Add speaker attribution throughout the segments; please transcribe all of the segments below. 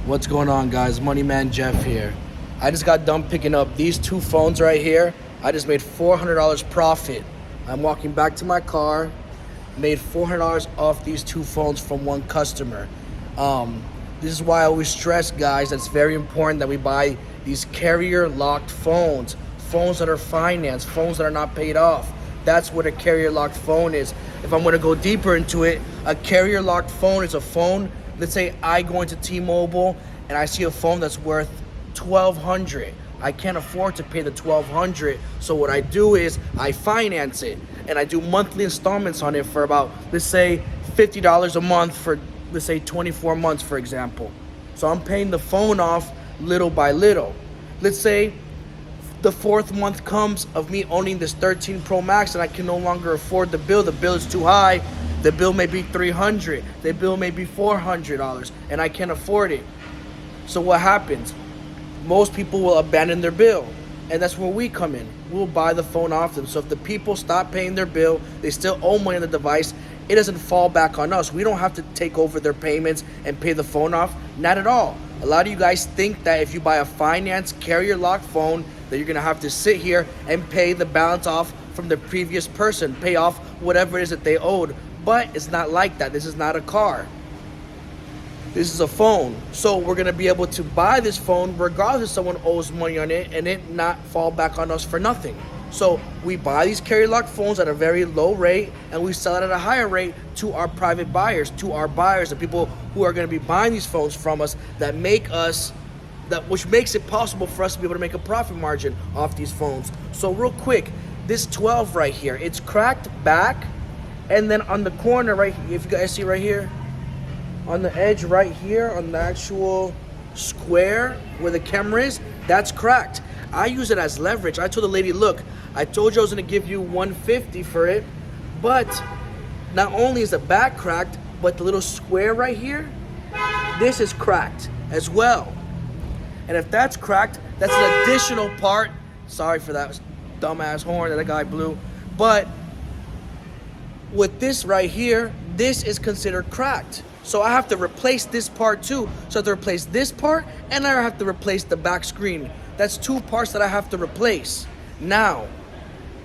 Speaker 1: What's going on, guys? Money Man Jeff here. I just got done picking up these two phones right here. I just made $400 profit. I'm walking back to my car, made $400 off these two phones from one customer. This is why I always stress, guys, that it's very important that we buy these carrier locked phones, phones that are financed, phones that are not paid off. That's what a carrier locked phone is. If I'm going to go deeper into it, a carrier locked phone is a phone. Let's say I go into T-Mobile and I see a phone that's worth $1,200. I can't afford to pay the $1,200, so what I do is I finance it and I do monthly installments on it for about, let's say, $50 a month for, let's say, 24 months, for example. So I'm paying the phone off little by little. Let's say the fourth month comes of me owning this 13 Pro Max and I can no longer afford the bill. The bill is too high. The bill may be $300. The bill may be $400 and I can't afford it. So what happens? Most people will abandon their bill, and that's where we come in. We'll buy the phone off them. So if the people stop paying their bill, they still owe money on the device, it doesn't fall back on us. We don't have to take over their payments and pay the phone off. Not at all. A lot of you guys think that if you buy a finance carrier locked phone that you're gonna have to sit here and pay the balance off from the previous person, pay off whatever it is that they owed. But it's not like that. This is not a car. This is a phone. So we're gonna be able to buy this phone regardless if someone owes money on it and it not fall back on us for nothing. So we buy these carrier locked phones at a very low rate and we sell it at a higher rate to our private buyers, to our buyers, the people who are gonna be buying these phones from us which makes it possible for us to be able to make a profit margin off these phones. So real quick, this 12 right here, it's cracked back, and then on the corner right here, if you guys see right here, on the edge right here, on the actual square where the camera is, that's cracked. I use it as leverage. I told the lady, look, I told you I was gonna give you $150 for it, but not only is the back cracked, but the little square right here, this is cracked as well. And if that's cracked, that's an additional part. Sorry for that dumbass horn that guy blew. But with this right here, this is considered cracked. So I have to replace this part too. So I have to replace this part and I have to replace the back screen. That's two parts that I have to replace. Now,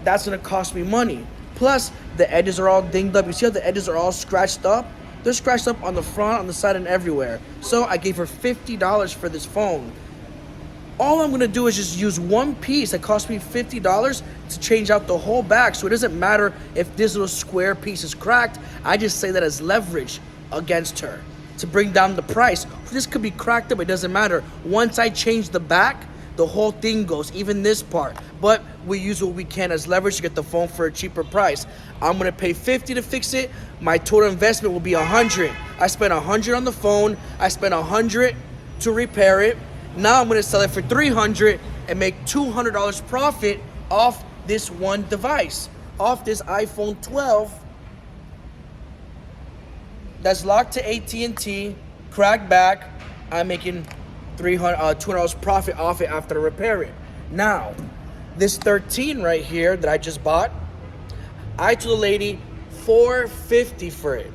Speaker 1: that's gonna cost me money. Plus, the edges are all dinged up. You see how the edges are all scratched up? They're scratched up on the front, on the side, and everywhere. So I gave her $50 for this phone. All I'm gonna do is just use one piece that cost me $50 to change out the whole back. So it doesn't matter if this little square piece is cracked. I just say that as leverage against her to bring down the price. This could be cracked up, it doesn't matter. Once I change the back, the whole thing goes, even this part. But we use what we can as leverage to get the phone for a cheaper price. I'm gonna pay $50 to fix it. My total investment will be $100. I spent $100 on the phone. I spent $100 to repair it. Now I'm gonna sell it for $300 and make $200 profit off this one device, off this iPhone 12 that's locked to AT&T, cracked back. I'm making $200 profit off it after I repair it. Now, this 13 right here that I just bought, I told the lady $450 for it.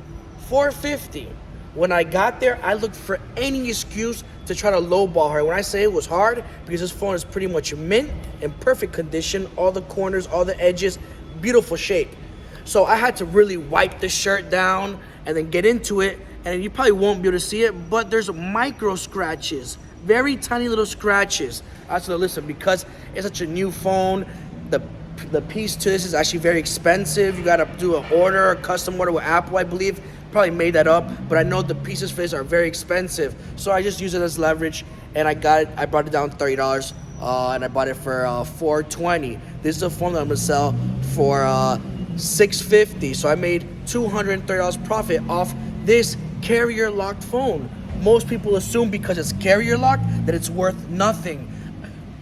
Speaker 1: $450. When I got there, I looked for any excuse to try to lowball her. When I say it was hard, because this phone is pretty much mint, in perfect condition, all the corners, all the edges, beautiful shape. So I had to really wipe the shirt down and then get into it, and you probably won't be able to see it, but there's micro scratches, very tiny little scratches. I said, listen, because it's such a new phone, the piece to this is actually very expensive. You gotta do an order, a custom order with Apple, I believe. Probably made that up, but I know the pieces for this are very expensive. So I just use it as leverage, and I brought it down to $30, and I bought it for $420. This is a phone that I'm gonna sell for $650. So I made $230 profit off this carrier locked phone. Most people assume because it's carrier locked that it's worth nothing.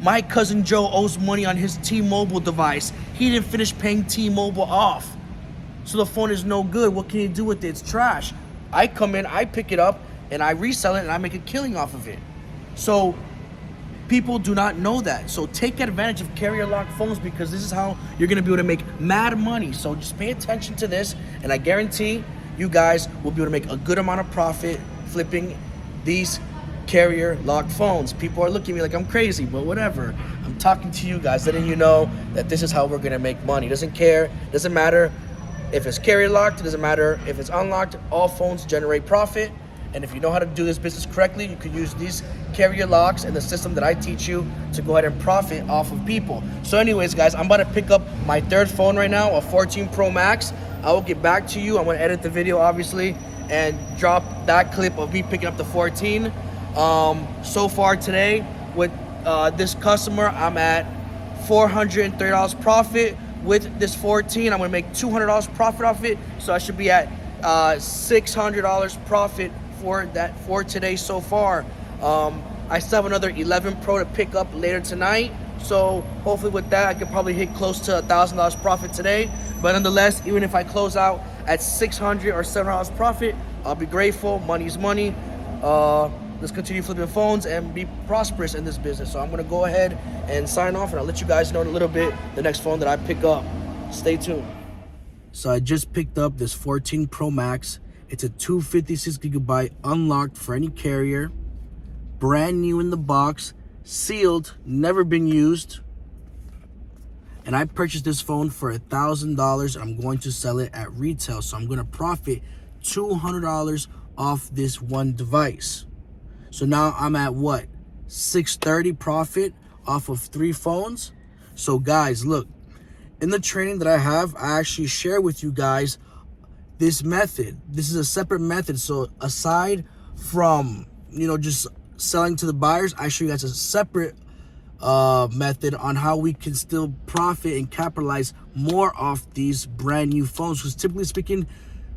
Speaker 1: My cousin Joe owes money on his T-Mobile device. He didn't finish paying T-Mobile off. So the phone is no good. What can you do with it? It's trash. I come in, I pick it up, and I resell it, and I make a killing off of it. So people do not know that. So take advantage of carrier locked phones, because this is how you're gonna be able to make mad money. So just pay attention to this, and I guarantee you guys will be able to make a good amount of profit flipping these carrier locked phones. People are looking at me like I'm crazy, but whatever. I'm talking to you guys, letting you know that this is how we're gonna make money. Doesn't matter if it's carrier locked, it doesn't matter if it's unlocked. All phones generate profit. And if you know how to do this business correctly, you could use these carrier locks and the system that I teach you to go ahead and profit off of people. So anyways, guys, I'm about to pick up my third phone right now, a 14 Pro Max. I will get back to you. I'm gonna edit the video, obviously, and drop that clip of me picking up the 14. So far today, with this customer, I'm at $430 profit. With this 14, I'm gonna make $200 profit off it. So I should be at $600 profit for today so far. I still have another 11 Pro to pick up later tonight, so hopefully with that I could probably hit close to $1,000 profit today. But nonetheless, even if I close out at $600 or $700 profit, I'll be grateful. Money's money. Let's continue flipping phones and be prosperous in this business. So I'm gonna go ahead and sign off, and I'll let you guys know in a little bit the next phone that I pick up. Stay tuned. So I just picked up this 14 Pro Max. It's a 256 gigabyte unlocked for any carrier, brand new in the box, sealed, never been used. And I purchased this phone for $1,000, and I'm going to sell it at retail. So I'm going to profit $200 off this one device. So now I'm at what? $630 profit off of 3 phones. So guys, look, in the training that I have, I actually share with you guys this method. This is a separate method. So aside from, just selling to the buyers, I show you guys a separate method on how we can still profit and capitalize more off these brand new phones. Because typically speaking,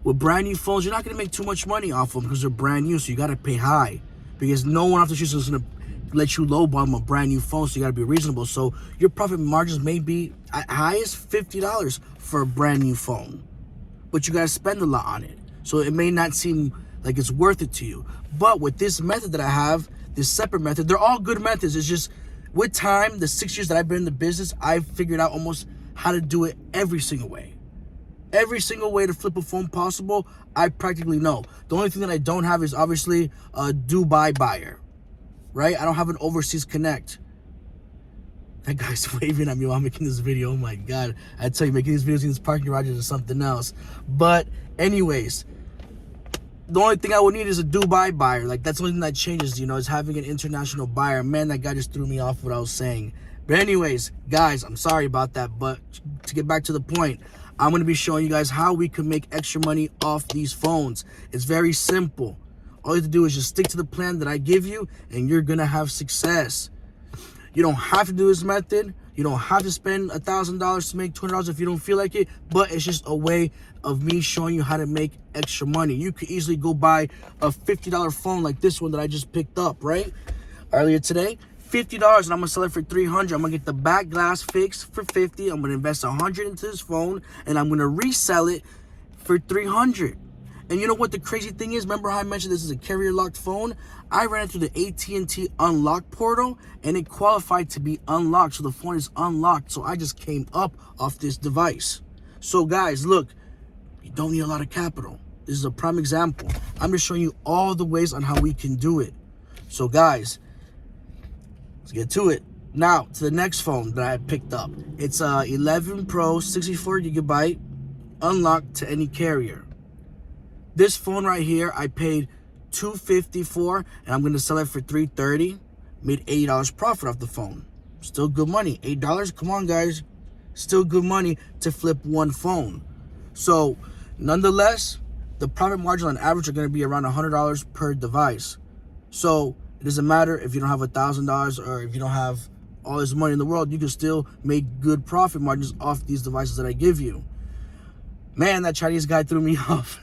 Speaker 1: with brand new phones, you're not going to make too much money off them because they're brand new. So you got to pay high, because no one off the street is going to let you lowball them a brand new phone. So you got to be reasonable. So your profit margins may be at highest $50 for a brand new phone, but you got to spend a lot on it. So it may not seem like it's worth it to you. But with this method that I have, this separate method, they're all good methods. It's just with time, the 6 years that I've been in the business, I've figured out almost how to do it every single way. Every single way to flip a phone possible, I practically know. The only thing that I don't have is obviously a Dubai buyer, right? I don't have an overseas connect. That guy's waving at me while I'm making this video. Oh my God. I tell you, making these videos in this parking garage is something else. But anyways, the only thing I would need is a Dubai buyer. Like, that's the only thing that changes, is having an international buyer. Man, that guy just threw me off what I was saying. But anyways, guys, I'm sorry about that. But to get back to the point, I'm going to be showing you guys how we can make extra money off these phones. It's very simple. All you have to do is just stick to the plan that I give you, and you're going to have success. You don't have to do this method. You don't have to spend $1,000 to make $200 if you don't feel like it, but it's just a way of me showing you how to make extra money. You could easily go buy a $50 phone like this one that I just picked up, right? Earlier today, $50, and I'm gonna sell it for $300. I'm gonna get the back glass fixed for $50. I'm gonna invest $100 into this phone, and I'm gonna resell it for $300. And you know what the crazy thing is? Remember how I mentioned this is a carrier locked phone? I ran it through the AT&T unlock portal, and it qualified to be unlocked. So the phone is unlocked. So I just came up off this device. So guys, look, you don't need a lot of capital. This is a prime example. I'm just showing you all the ways on how we can do it. So guys, let's get to it. Now to the next phone that I picked up. It's a 11 Pro 64 gigabyte unlocked to any carrier. This phone right here, I paid $250 for, and I'm gonna sell it for $330. Made $80 profit off the phone. Still good money. $8, come on guys. Still good money to flip one phone. So, nonetheless, the profit margin on average are gonna be around $100 per device. So, it doesn't matter if you don't have $1,000 or if you don't have all this money in the world, you can still make good profit margins off these devices that I give you. Man, that Chinese guy threw me off.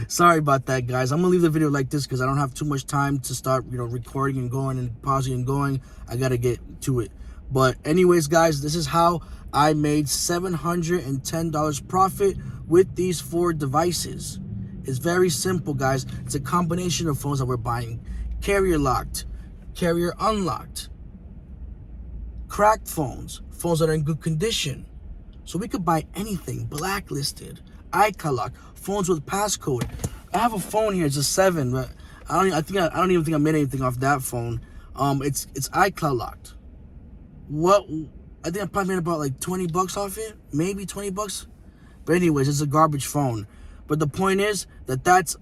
Speaker 1: Sorry about that, guys. I'm gonna leave the video like this because I don't have too much time to start, recording and going and pausing and going. I gotta get to it. But anyways, guys, this is how I made $710 profit with these 4 devices. It's very simple, guys. It's a combination of phones that we're buying. Carrier locked, carrier unlocked, cracked phones, phones that are in good condition. So we could buy anything, blacklisted, iCloud, phones with passcode. I have a phone here, it's a 7, but I don't even think I made anything off that phone. It's iCloud locked. What? I think I probably made about like $20 off it, maybe $20. But anyways, it's a garbage phone. But the point is that that's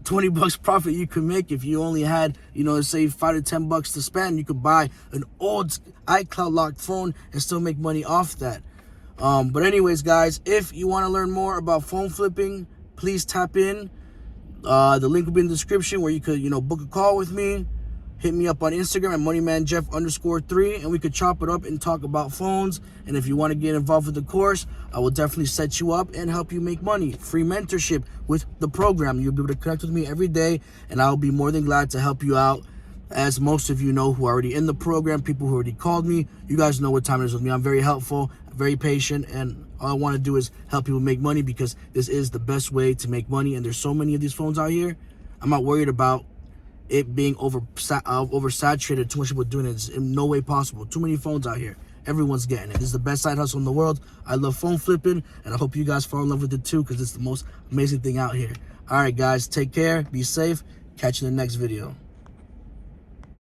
Speaker 1: $20 profit you could make if you only had, you know, say $5 to $10 to spend. You could buy an old iCloud locked phone and still make money off that. But anyways, guys, if you want to learn more about phone flipping, please tap in. The link will be in the description where you could, you know, book a call with me. Hit me up on Instagram at moneymanjeff_3, and we could chop it up and talk about phones. And if you want to get involved with the course, I will definitely set you up and help you make money. Free mentorship with the program. You'll be able to connect with me every day, and I'll be more than glad to help you out. As most of you know who are already in the program, people who already called me, you guys know what time it is with me. I'm very helpful, very patient, and all I want to do is help people make money, because this is the best way to make money. And there's so many of these phones out here. I'm not worried about it being oversaturated, too much people doing it. It's in no way possible. Too many phones out here. Everyone's getting it. This is the best side hustle in the world. I love phone flipping, and I hope you guys fall in love with it too, because it's the most amazing thing out here. All right, guys, take care. Be safe. Catch you in the next video.